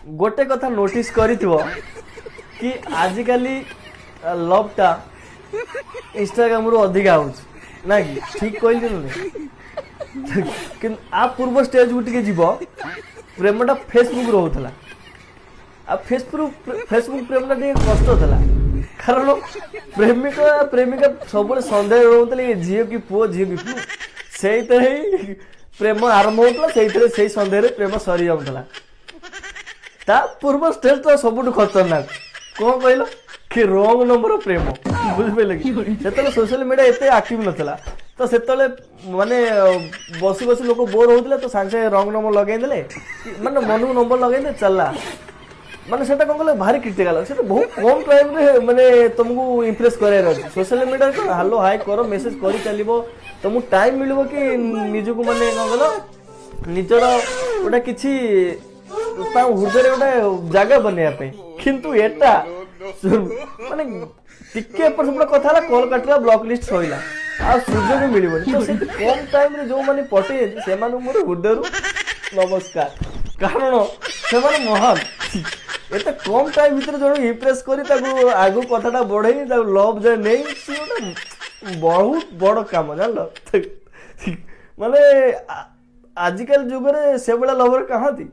गोटे कथा नोटिस करिथिबो कि आजिकली लवटा इंस्टाग्राम रु अधिक आउछ ना कि ठीक कहली नुने कि आ पूर्व स्टेज उठके जीव प्रेमटा फेसबुक रोथला आ फेसबुक प्रेमटा टे कष्ट थला कारण प्रेमिका प्रेमिका सब सन्देह रोथले झील की पुओ झील की पुओ से प्रेम आरंभ होता से सन्देह प्रेम सरी जाऊला ता पूर्व स्टेज तो सब खतरनाक कौन कहल कि रंग नंबर प्रेम बुझे कि से सोशल मीडिया एत एक्टिव नाला तो से माने बसी बसी लोक बोर होते तो सांगे रंग नंबर लगेदे माने मन को नंबर लगेदे चलला माने सेटा कौन कहले भारी क्रिटिकल से बहुत कम टाइम रे माने तुमको इंप्रेस करार अच्छे सोशल मीडिया तो हालो हाई कर मेसेज कर चलो तुमको टाइम मिलबो कि निजको माने कौन कहल निजर गोटे किछि हृदय गोटे जगह बनवाई किंतु एटा माने टिके एपट सेपट कथा कल काटिला ब्लॉक लिस्ट सईला आ सुजोग मिलबनी तो से कम टाइम रे जो माने पटे से माने मोर हृदय नमस्कार कारण से माने महान एते कम टाइम भीतर जो इंप्रेस करी ताको आगु कथाटा बढ़े ताको लव जाय नहीं सी गोटे बहुत बड़ काम जान माने आजिकल जुग रे से बड़ा लवर कहाँ थी।